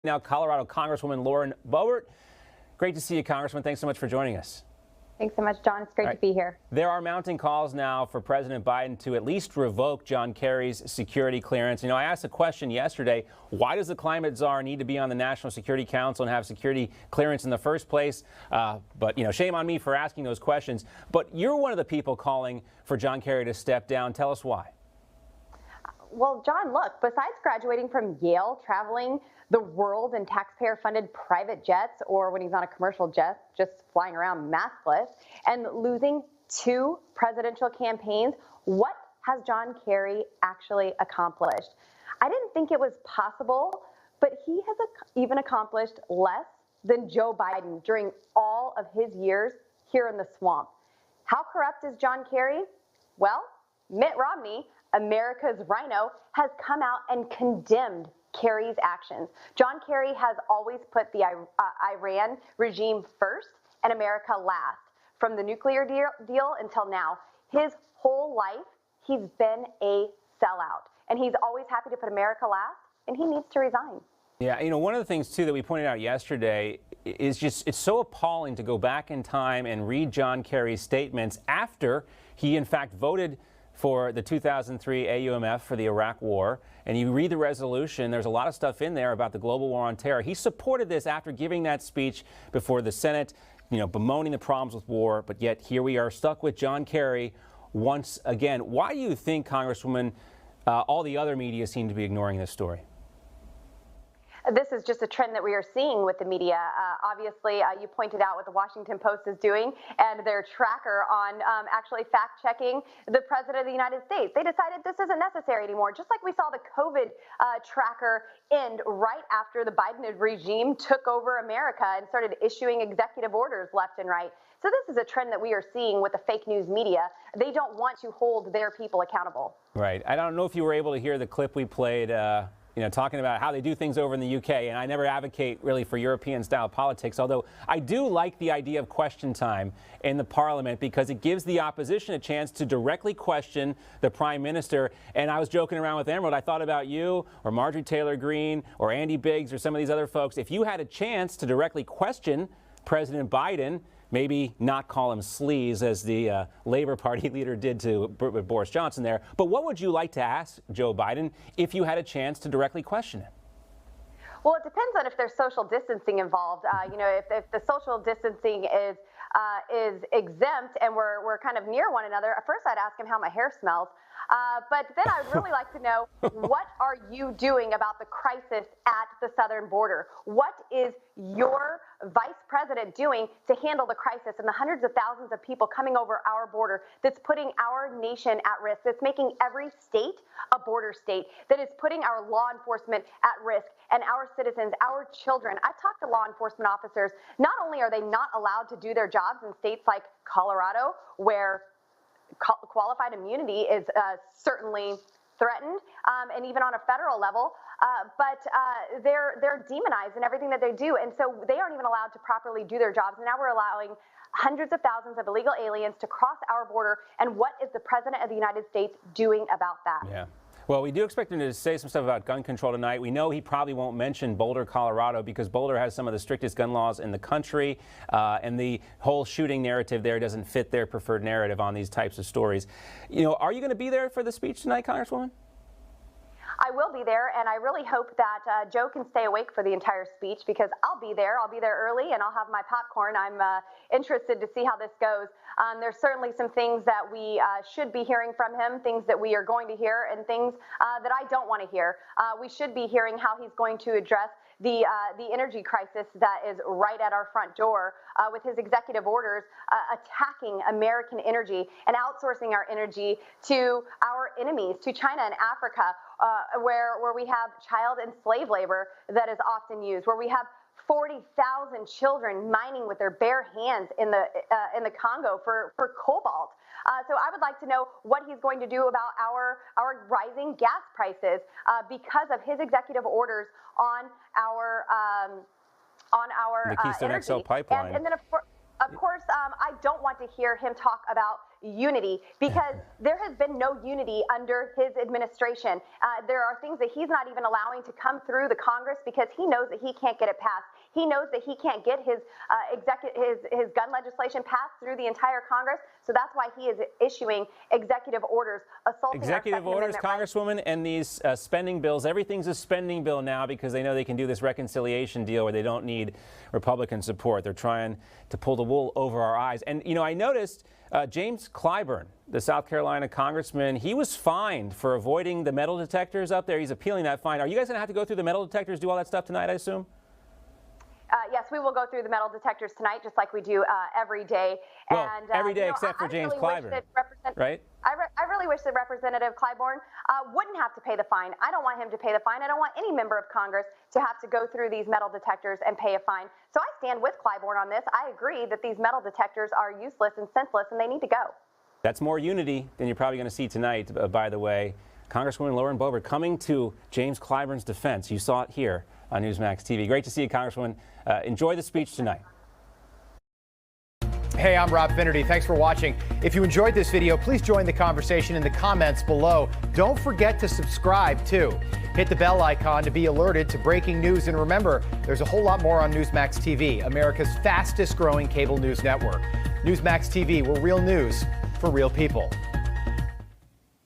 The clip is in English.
Now, Colorado Congresswoman Lauren Boebert. Great to see you, Congressman. Thanks so much for joining us. Thanks so much, John. It's great to be here. There are mounting calls now for President Biden to at least revoke John Kerry's security clearance. I asked a question yesterday, why does the Climate Czar need to be on the National Security Council and have security clearance in the first place? But shame on me for asking those questions. But you're one of the people calling for John Kerry to step down. Tell us why. Well, John, look, besides graduating from Yale, traveling the world in taxpayer-funded private jets, or when he's on a commercial jet, just flying around maskless, and losing 2 presidential campaigns, what has John Kerry actually accomplished? I didn't think it was possible, but he has even accomplished less than Joe Biden during all of his years here in the swamp. How corrupt is John Kerry? Well, Mitt Romney, America's rhino, has come out and condemned Kerry's actions. John Kerry has always put the Iran regime first and America last. From the nuclear deal until now, his whole life, he's been a sellout. And he's always happy to put America last, and he needs to resign. Yeah, one of the things, too, that we pointed out yesterday is just it's so appalling to go back in time and read John Kerry's statements after he, in fact, voted for the 2003 AUMF for the Iraq War, and you read the resolution, there's a lot of stuff in there about the global war on terror. He supported this after giving that speech before the Senate, bemoaning the problems with war, but yet here we are stuck with John Kerry once again. Why do you think, Congresswoman, all the other media seem to be ignoring this story? This is just a trend that we are seeing with the media. Obviously, you pointed out what the Washington Post is doing and their tracker on actually fact-checking the President of the United States. They decided this isn't necessary anymore, just like we saw the COVID tracker end right after the Biden regime took over America and started issuing executive orders left and right. So this is a trend that we are seeing with the fake news media. They don't want to hold their people accountable. Right. I don't know if you were able to hear the clip we played talking about how they do things over in the UK. And I never advocate really for European-style politics, although I do like the idea of question time in the Parliament because it gives the opposition a chance to directly question the Prime Minister. And I was joking around with Emerald. I thought about you or Marjorie Taylor Greene or Andy Biggs or some of these other folks. If you had a chance to directly question President Biden, maybe not call him sleaze as the Labour Party leader did to Boris Johnson there. But what would you like to ask Joe Biden if you had a chance to directly question him? Well, it depends on if there's social distancing involved. If the social distancing is exempt and we're kind of near one another, at first I'd ask him how my hair smells. But then I'd really like to know, what are you doing about the crisis at the southern border? What is your vice president doing to handle the crisis and the hundreds of thousands of people coming over our border that's putting our nation at risk, that's making every state a border state, that is putting our law enforcement at risk and our citizens, our children? I talked to law enforcement officers. Not only are they not allowed to do their jobs in states like Colorado, where qualified immunity is certainly threatened, and even on a federal level, but they're demonized in everything that they do, and so they aren't even allowed to properly do their jobs. And now we're allowing hundreds of thousands of illegal aliens to cross our border, and what is the President of the United States doing about that? Yeah. Well, we do expect him to say some stuff about gun control tonight. We know he probably won't mention Boulder, Colorado, because Boulder has some of the strictest gun laws in the country, and the whole shooting narrative there doesn't fit their preferred narrative on these types of stories. Are you going to be there for the speech tonight, Congresswoman? I will be there, and I really hope that Joe can stay awake for the entire speech, because I'll be there. I'll be there early, and I'll have my popcorn. I'm interested to see how this goes. There's certainly some things that we should be hearing from him, things that we are going to hear, and things that I don't want to hear. We should be hearing how he's going to address the energy crisis that is right at our front door with his executive orders attacking American energy and outsourcing our energy to our enemies, to China and Africa, where we have child and slave labor that is often used, where we have 40,000 children mining with their bare hands in the Congo for cobalt. So I would like to know what he's going to do about our rising gas prices because of his executive orders on our the Keystone energy. XL pipeline. And then of course, I don't want to hear him talk about unity, because there has been no unity under his administration. There are things that he's not even allowing to come through the Congress because he knows that he can't get it passed. He knows that he can't get his gun legislation passed through the entire Congress. So that's why he is issuing executive orders assaulting executive our orders, Second Amendment Congresswoman, and these spending bills. Everything's a spending bill now because they know they can do this reconciliation deal where they don't need Republican support. They're trying to pull the wool over our eyes. And, you know, I noticed James Clyburn, the South Carolina congressman, he was fined for avoiding the metal detectors up there. He's appealing that fine. Are you guys going to have to go through the metal detectors, do all that stuff tonight, I assume? Yes, we will go through the metal detectors tonight, just like we do every day. Well, every day except for James Clyburn, right? I really wish that Representative Clyburn wouldn't have to pay the fine. I don't want him to pay the fine. I don't want any member of Congress to have to go through these metal detectors and pay a fine. So I stand with Clyburn on this. I agree that these metal detectors are useless and senseless, and they need to go. That's more unity than you're probably going to see tonight, by the way. Congresswoman Lauren Boebert coming to James Clyburn's defense. You saw it here on Newsmax TV. Great to see you, Congresswoman. Enjoy the speech tonight. Hey, I'm Rob Finnerty. Thanks for watching. If you enjoyed this video, please join the conversation in the comments below. Don't forget to subscribe, too. Hit the bell icon to be alerted to breaking news. And remember, there's a whole lot more on Newsmax TV, America's fastest growing cable news network. Newsmax TV, where real news for real people.